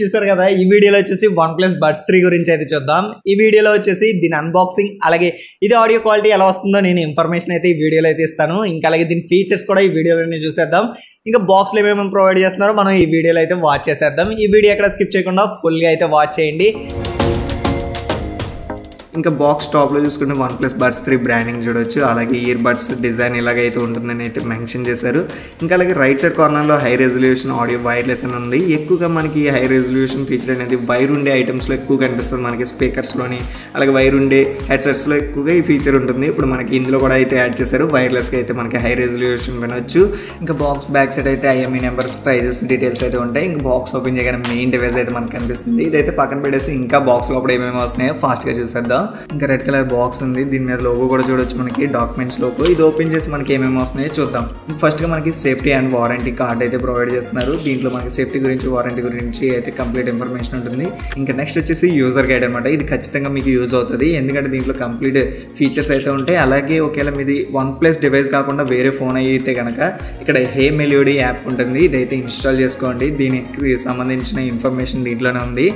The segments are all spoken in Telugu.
చూసారు కదా, ఈ వీడియోలో వచ్చేసి OnePlus Buds 3 గురించి అయితే చూద్దాం. ఈ వీడియోలో వచ్చేసి దీని అన్బాక్సింగ్, అలాగే ఇది ఆడియో క్వాలిటీ ఎలా వస్తుందో నేను ఇన్ఫర్మేషన్ అయితే ఈ వీడియోలో అయితే ఇస్తాను. ఇంకా అలాగే దీని ఫీచర్స్ కూడా ఈ వీడియోలోనే చూసేద్దాం. ఇంకా బాక్స్లో ఏమేమి ప్రొవైడ్ చేస్తున్నారో మనం ఈ వీడియోలో అయితే వాచ్ చేసేద్దాం. ఈ వీడియో ఎక్కడ స్కిప్ చేయకుండా ఫుల్గా అయితే వాచ్ చేయండి. ఇంకా బాక్స్ టాప్లో చూసుకుంటే OnePlus Buds 3 బ్రాండింగ్ చూడొచ్చు. అలాగే ఇయర్ బడ్స్ డిజైన్ ఇలాగైతే ఉంటుందని అయితే మెన్షన్ చేశారు. ఇంకా అలాగే రైట్ సైడ్ కార్నర్లో హై రెజల్యూషన్ ఆడియో వైర్లెస్ అని ఉంది. ఎక్కువగా మనకి హై రెజల్యూషన్ ఫీచర్ అనేది వైర్ ఉండే ఐటమ్స్లో ఎక్కువ కనిపిస్తుంది. మనకి స్పీకర్స్లోని అలాగే వైర్ ఉండే హెడ్సెట్స్లో ఎక్కువగా ఈ ఫీచర్ ఉంటుంది. ఇప్పుడు మనకి ఇందులో కూడా అయితే యాడ్ చేశారు. వైర్లెస్గా అయితే మనకి హై రెజల్యూషన్ వినొచ్చు. ఇంకా బాక్స్ బ్యాక్ సైడ్ అయితే IMEI నెంబర్స్, ప్రైజెస్, డీటెయిల్స్ అయితే ఉంటాయి. ఇంకా బాక్స్ ఓపెన్ చేయగానే మెయిన్ డివైస్ అయితే మనకు కనిపిస్తుంది. ఇదైతే పక్కన పెట్టేసి ఇంకా బాక్స్ లోపల ఏమేమి వస్తున్నాయో ఫాస్ట్గా చూసేద్దాం. ఇంకా రెడ్ కలర్ బాక్స్ ఉంది. దీని మీద లోగో కూడా చూడొచ్చు, మనకి డాక్యుమెంట్స్ లోగో. ఇది ఓపెన్ చేసి మనకి ఏమేమి వస్తున్నాయో చూద్దాం. ఫస్ట్గా మనకి సేఫ్టీ అండ్ వారంటీ కార్డ్ అయితే ప్రొవైడ్ చేస్తున్నారు. దీంట్లో మనకి సేఫ్టీ గురించి, వారంటీ గురించి అయితే కంప్లీట్ ఇన్ఫర్మేషన్ ఉంటుంది. ఇంకా నెక్స్ట్ వచ్చేసి యూజర్ గైడ్ అనమాట. ఇది ఖచ్చితంగా మీకు యూజ్ అవుతుంది, ఎందుకంటే దీంట్లో కంప్లీట్ ఫీచర్స్ అయితే ఉంటాయి. అలాగే ఒకవేళ మీది OnePlus డివైస్ కాకుండా వేరే ఫోన్ అయితే కనుక ఇక్కడ Hey Melody యాప్ ఉంటుంది. ఇదైతే ఇన్స్టాల్ చేసుకోండి. దీనికి సంబంధించిన ఇన్ఫర్మేషన్ దీంట్లోనే ఉంది.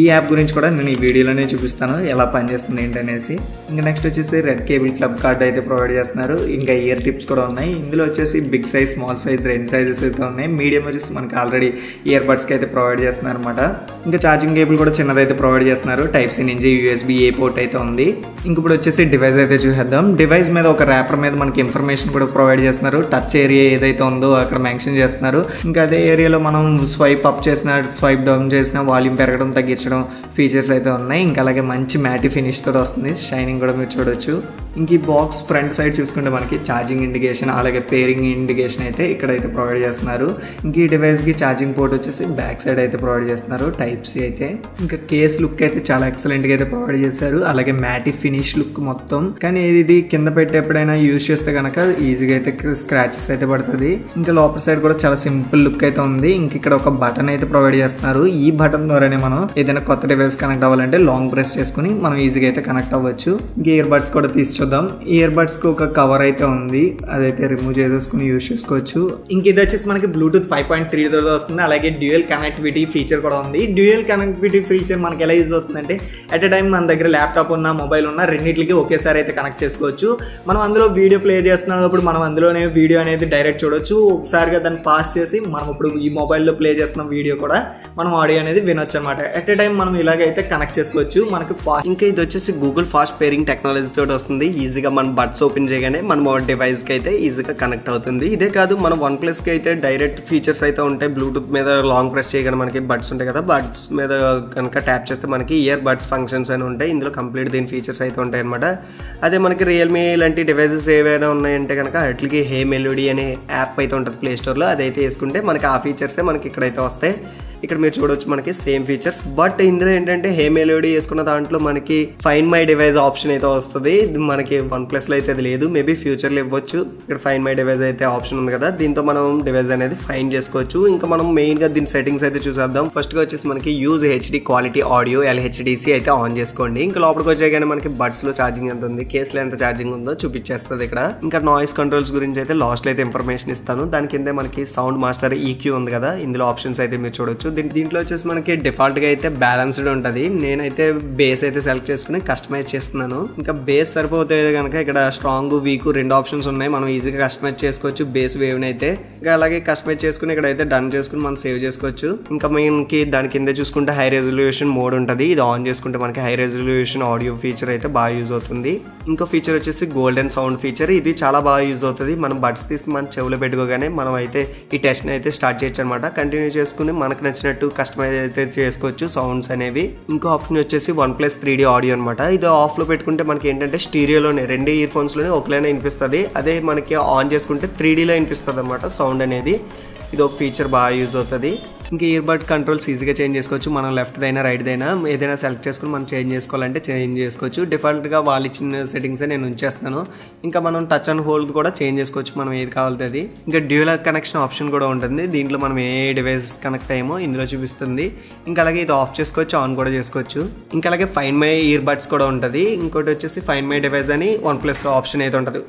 ఈ యాప్ గురించి కూడా నేను ఈ వీడియోలోనే చూపిస్తాను, ఎలా పనిచేస్తుంది ఏంటనేసి. ఇంకా నెక్స్ట్ వచ్చేసి రెడ్ కేబుల్ క్లబ్ కార్డ్ అయితే ప్రొవైడ్ చేస్తున్నారు. ఇంకా ఇయర్ టిప్స్ కూడా ఉన్నాయి. ఇందులో వచ్చేసి బిగ్ సైజ్, స్మాల్ సైజ్ రెండు సైజెస్ అయితే ఉన్నాయి. మీడియం వచ్చేసి మనకి ఆల్రెడీ ఇయర్ బడ్స్కి అయితే ప్రొవైడ్ చేస్తున్నారు అనమాట. ఇంకా ఛార్జింగ్ కేబుల్ కూడా చిన్నదైతే ప్రొవైడ్ చేస్తున్నారు. Type-C నుంచి USB-A పోర్ట్ అయితే ఉంది. ఇంక ఇప్పుడు వచ్చేసి డివైస్ అయితే చూసేద్దాం. డివైస్ మీద ఒక ర్యాపర్ మీద మనకి ఇన్ఫర్మేషన్ కూడా ప్రొవైడ్ చేస్తున్నారు. టచ్ ఏరియా ఏదైతే ఉందో అక్కడ మెన్షన్ చేస్తున్నారు. ఇంకా అదే ఏరియాలో మనం స్వైప్ అప్ చేసిన, స్వైప్ డౌన్ చేసిన వాల్యూమ్ పెరగడం, తగ్గించడం ఫీచర్స్ అయితే ఉన్నాయి. ఇంకా అలాగే మంచి మ్యాటి ఫినిష్ తోటి వస్తుంది. షైనింగ్ కూడా మీరు చూడొచ్చు. ఇంక ఈ బాక్స్ ఫ్రంట్ సైడ్ చూసుకుంటే మనకి ఛార్జింగ్ ఇండికేషన్, అలాగే పేరింగ్ ఇండికేషన్ అయితే ఇక్కడైతే ప్రొవైడ్ చేస్తున్నారు. ఇంక ఈ డివైస్కి ఛార్జింగ్ పోర్ట్ వచ్చేసి బ్యాక్ సైడ్ అయితే ప్రొవైడ్ చేస్తున్నారు. Type-C అయితే. ఇంకా కేస్ లుక్ అయితే చాలా ఎక్సలెంట్గా అయితే ప్రొవైడ్ చేశారు. అలాగే మ్యాటి ఫినిష్ లుక్ మొత్తం. కానీ ఇది కింద పెట్టి ఎప్పుడైనా యూజ్ చేస్తే కనుక ఈజీగా అయితే స్క్రాచెస్ అయితే పడుతుంది. ఇంకా లోపల సైడ్ కూడా చాలా సింపుల్ లుక్ అయితే ఉంది. ఇంక ఇక్కడ ఒక బటన్ అయితే ప్రొవైడ్ చేస్తున్నారు. ఈ బటన్ ద్వారానే మనం ఏదైనా కొత్త డివైస్ కనెక్ట్ అవ్వాలంటే లాంగ్ ప్రెస్ చేసుకుని మనం ఈజీగా అయితే కనెక్ట్ అవ్వచ్చు. ఇంకా ఇయర్ బడ్స్ కూడా తీసి చూద్దాం. ఇయర్ బడ్స్ కి ఒక కవర్ అయితే ఉంది, అదైతే రిమూవ్ చేసేసుకుని యూజ్ చేసుకోవచ్చు. ఇంక ఇది వచ్చేసి మనకి బ్లూటూత్ 5.3 తో వస్తుంది. అలాగే డ్యూయల్ కనెక్టివిటీ ఫీచర్ కూడా ఉంది. డ్యూయల్ కనెక్టివిటీ ఫీచర్ మనకి ఎలా యూజ్ అవుతుందంటే ఎట్ ఎ టైం మన దగ్గర ల్యాప్టాప్ ఉన్న, మొబైల్ ఉన్న రెండింటికి ఒకేసారి అయితే కనెక్ట్ చేసుకోవచ్చు. మనం అందులో వీడియో ప్లే చేస్తున్నప్పుడు మనం అందులోనే వీడియో అనేది డైరెక్ట్ చూడొచ్చు. ఒకసారిగా దాన్ని పాస్ చేసి మనం ఇప్పుడు ఈ మొబైల్లో ప్లే చేస్తున్న వీడియో కూడా మనం ఆడియో అనేది వినొచ్చు అనమాట. ఎట్ ఎ టైం మనం ఇలాగైతే కనెక్ట్ చేసుకోవచ్చు. మనకి ఇంకా ఇది వచ్చేసి గూగుల్ ఫాస్ట్ పేరింగ్ టెక్నాలజీ తోటి వస్తుంది. ఈజీగా మన బడ్స్ ఓపెన్ చేయగానే మన డివైస్కి అయితే ఈజీగా కనెక్ట్ అవుతుంది. ఇదే కాదు, మన OnePlusకి అయితే డైరెక్ట్ ఫీచర్స్ అయితే ఉంటాయి. బ్లూటూత్ మీద లాంగ్ ప్రెస్ చేయగానే మనకి బడ్స్ ఉంటాయి కదా, బడ్స్ మీద కనుక ట్యాప్ చేస్తే మనకి ఇయర్ బడ్స్ ఫంక్షన్స్ అని ఉంటాయి. ఇందులో కంప్లీట్ దీని ఫీచర్స్ అయితే ఉంటాయి అనమాట. అదే మనకి రియల్మీ లాంటి డివైసెస్ ఏవైనా ఉన్నాయంటే కనుక వాటికి Hey Melody అనే యాప్ అయితే ఉంటుంది ప్లే స్టోర్లో. అదైతే వేసుకుంటే మనకి ఆ ఫీచర్సే మనకి ఇక్కడైతే వస్తాయి. ఇక్కడ మీరు చూడొచ్చు మనకి సేమ్ ఫీచర్స్. బట్ ఇందులో ఏంటంటే Hey Melody వేసుకున్న దాంట్లో మనకి ఫైండ్ మై డివైస్ ఆప్షన్ అయితే వస్తుంది. మనకి OnePlusలో అయితే అది లేదు, మేబీ ఫ్యూచర్లో ఇవ్వచ్చు. ఇక్కడ ఫైండ్ మై డివైస్ అయితే ఆప్షన్ ఉంది కదా, దీంతో మనం డివైస్ అనేది ఫైండ్ చేసుకోవచ్చు. ఇంకా మనం మెయిన్గా దీని సెట్టింగ్స్ అయితే చూసేద్దాం. ఫస్ట్గా వచ్చేసి మనకి use HD quality audio LHDC అయితే ఆన్ చేసుకోండి. ఇంకా లోపలికి వచ్చాగానే మనకి బడ్స్లో ఛార్జింగ్ ఎంత ఉంది, కేసులో ఎంత ఛార్జింగ్ ఉందో చూపించేస్తుంది ఇక్కడ. ఇంకా నాయిస్ కంట్రోల్స్ గురించి అయితే లాస్ట్లో అయితే ఇన్ఫర్మేషన్ ఇస్తాను. దాని కింద మనకి సౌండ్ మాస్టర్ EQ ఉంది కదా, ఇందులో ఆప్షన్స్ అయితే మీరు చూడొచ్చు. దీంట్లో వచ్చేసి మనకి డిఫాల్ట్గా అయితే బ్యాలెన్స్డ్ ఉంటుంది. నేనైతే బేస్ అయితే సెలెక్ట్ చేసుకుని కస్టమైజ్ చేస్తున్నాను. ఇంకా బేస్ సరిపోతే కనుక ఇక్కడ స్ట్రాంగ్, వీక్ రెండు ఆప్షన్స్ ఉన్నాయి. మనం ఈజీగా కస్టమైజ్ చేసుకోవచ్చు బేస్ వేవ్ని అయితే. ఇంకా అలాగే కస్టమైజ్ చేసుకుని ఇక్కడైతే డన్ చేసుకుని మనం సేవ్ చేసుకోవచ్చు. ఇంకా మనకి దాని కింద చూసుకుంటే హై రెజల్యూషన్ మోడ్ ఉంటుంది. ఇది ఆన్ చేసుకుంటే మనకి హై రెజల్యూషన్ ఆడియో ఫీచర్ అయితే బాగా యూజ్ అవుతుంది. ఇంకో ఫీచర్ వచ్చేసి గోల్డెన్ సౌండ్ ఫీచర్. ఇది చాలా బాగా యూజ్ అవుతుంది. మనం బడ్స్ తీసి మన చెవులో పెట్టుకోగానే మనం అయితే ఈ టెస్ట్ని అయితే స్టార్ట్ చేయొచ్చు అనమాట. కంటిన్యూ చేసుకుని మనకు నచ్చినట్టు కస్టమైజ్ అయితే చేసుకోవచ్చు సౌండ్స్ అనేవి. ఇంకో ఆప్షన్ వచ్చేసి OnePlus 3D ఆడియో అనమాట. ఇది ఆఫ్లో పెట్టుకుంటే మనకి ఏంటంటే స్టీరియోలోనే రెండు ఇయర్ ఫోన్స్లోనే ఒకలానే వినిపిస్తుంది. అదే మనకి ఆన్ చేసుకుంటే 3Dలో వినిపిస్తుంది అనమాట సౌండ్ అనేది. ఇది ఒక ఫీచర్ బాగా యూజ్ అవుతుంది. ఇంకా ఇయర్ బడ్ కంట్రోల్స్ ఈజీగా చేంజ్ చేసుకోవచ్చు. మనం లెఫ్ట్ అయినా రైట్ అయినా ఏదైనా సెలెక్ట్ చేసుకుని మనం చేంజ్ చేసుకోవాలంటే చేంజ్ చేసుకోవచ్చు. డిఫాల్ట్గా వాళ్ళు ఇచ్చిన సెట్టింగ్సే నేను ఉంచేస్తాను. ఇంకా మనం టచ్ అండ్ హోల్డ్ కూడా చేంజ్ చేసుకోవచ్చు మనం ఏది కావాలంటే అది. ఇంకా డ్యూయల్ కనెక్షన్ ఆప్షన్ కూడా ఉంటుంది. దీంట్లో మనం ఏ డివైస్ కనెక్ట్ అయ్యామో ఇందులో చూపిస్తుంది. ఇంకా అలాగే ఇది ఆఫ్ చేసుకోవచ్చు, ఆన్ కూడా చేసుకోవచ్చు. ఇంకా అలాగే ఫైండ్ మై ఇయర్ బడ్స్ కూడా ఉంటుంది. ఇంకోటి వచ్చేసి ఫైండ్ మై డివైస్ అని OnePlusలో ఆప్షన్ అయితే ఉంటుంది.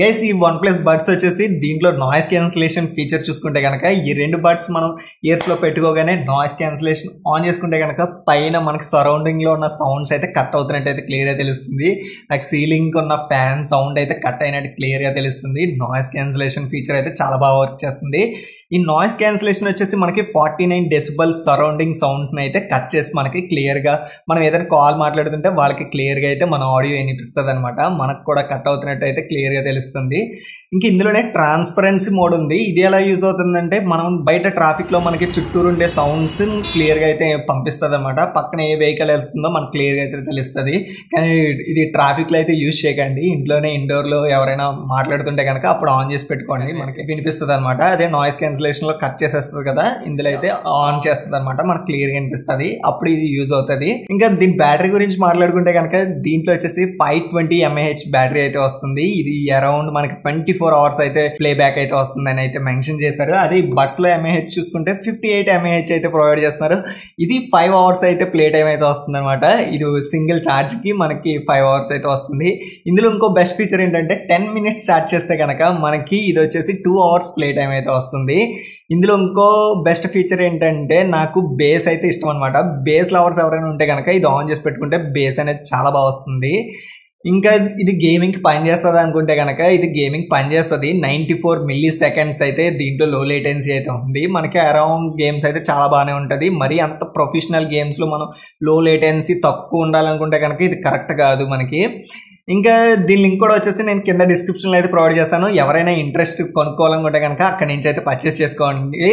గైస్ ఈ OnePlus బడ్స్ వచ్చేసి దీంట్లో నాయిస్ క్యాన్సిలేషన్ ఫీచర్ చూసుకుంటే కనుక ఈ రెండు బడ్స్ మనం ఇయర్స్లో పెట్టుకోగానే నాయిస్ క్యాన్సిలేషన్ ఆన్ చేసుకుంటే కనుక పైన మనకి సరౌండింగ్లో ఉన్న సౌండ్స్ అయితే కట్ అవుతున్నట్టు అయితే క్లియర్గా తెలుస్తుంది. నాకు సీలింగ్ ఉన్న ఫ్యాన్ సౌండ్ అయితే కట్ అయినట్టు క్లియర్గా తెలుస్తుంది. నాయిస్ క్యాన్సిలేషన్ ఫీచర్ అయితే చాలా బాగా వర్క్ చేస్తుంది. ఈ నాయిస్ క్యాన్సిలేషన్ వచ్చేసి మనకి 49 డెసిబల్ సరౌండింగ్ సౌండ్ని అయితే కట్ చేసి మనకి క్లియర్గా మనం ఏదైనా కాల్ మాట్లాడుతుంటే వాళ్ళకి క్లియర్గా అయితే మన ఆడియో వినిపిస్తుంది అనమాట. మనకు కూడా కట్ అవుతున్నట్టు అయితే క్లియర్గా తెలుస్తుంది. ఇంక ఇందులోనే ట్రాన్స్పరెన్సీ మోడ్ ఉంది. ఇది ఎలా యూజ్ అవుతుందంటే మనం బయట ట్రాఫిక్లో మనకి చుట్టూరు ఉండే సౌండ్స్ క్లియర్గా అయితే పంపిస్తుంది అనమాట. పక్కన ఏ వెహికల్ వెళ్తుందో మనకు క్లియర్గా అయితే తెలుస్తుంది. కానీ ఇది ట్రాఫిక్లో అయితే యూజ్ చేయకండి. ఇంట్లోనే ఇండోర్లో ఎవరైనా మాట్లాడుతుంటే కనుక అప్పుడు ఆన్ చేసి పెట్టుకోండి, మనకి వినిపిస్తుంది అనమాట. అదే నాయిస్ క్యాన్సిలేషన్లో కట్ చేసేస్తుంది కదా, ఇందులో అయితే ఆన్ చేస్తుంది అనమాట, మనకు క్లియర్గా వినిపిస్తుంది. అప్పుడు ఇది యూజ్ అవుతుంది. ఇంకా దీని బ్యాటరీ గురించి మాట్లాడుకుంటే కనుక దీంట్లో వచ్చేసి 520 mAh బ్యాటరీ అయితే వస్తుంది. ఇది అరౌండ్ మనకి 24 hours అయితే ప్లే బ్యాక్ అయితే వస్తుందని అయితే మెన్షన్ చేశారు. అది బడ్స్ లో mAh చూసుకుంటే 58 mAh అయితే ప్రొవైడ్ చేస్తున్నారు. ఇది 5 hours అయితే ప్లే టైం అయితే వస్తుంది అనమాట. ఇది సింగిల్ ఛార్జ్ కి మనకి 5 hours అయితే వస్తుంది. ఇందులో ఇంకో బెస్ట్ ఫీచర్ ఏంటంటే 10 minutes ఛార్జ్ చేస్తే కనుక మనకి ఇది వచ్చేసి 2 hours ప్లే టైం అయితే వస్తుంది. ఇందులో ఇంకో బెస్ట్ ఫీచర్ ఏంటంటే నాకు బేస్ అయితే ఇష్టం అనమాట. బేస్ లవర్స్ ఎవరైనా ఉంటే కనుక ఇది ఆన్ చేసి పెట్టుకుంటే బేస్ అనేది చాలా బాగా వస్తుంది. ఇంకా ఇది గేమింగ్కి పనిచేస్తుంది అనుకుంటే కనుక ఇది గేమింగ్ పనిచేస్తుంది. 94 milliseconds అయితే దీంట్లో లో లేటెన్సీ అయితే ఉంది. మనకి అరౌండ్ గేమ్స్ అయితే చాలా బాగానే ఉంటుంది. మరి అంత ప్రొఫెషనల్ గేమ్స్లో మనం లో లేటెన్సీ తక్కువ ఉండాలనుకుంటే కనుక ఇది కరెక్ట్ కాదు మనకి. ఇంకా దీని లింక్ కూడా వచ్చేసి నేను కింద డిస్క్రిప్షన్లో అయితే ప్రొవైడ్ చేస్తాను. ఎవరైనా ఇంట్రెస్ట్ కొనుక్కోవాలనుకుంటే కనుక అక్కడి నుంచి అయితే పర్చేస్ చేసుకోండి,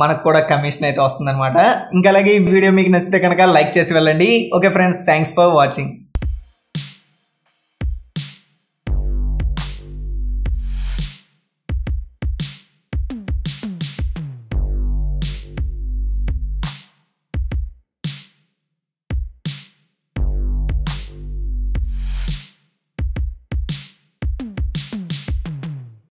మనకు కూడా కమిషన్ అయితే వస్తుంది అనమాట. ఇంకా అలాగే ఈ వీడియో మీకు నచ్చితే కనుక లైక్ చేసి వెళ్ళండి. Okay friends, thanks for watching.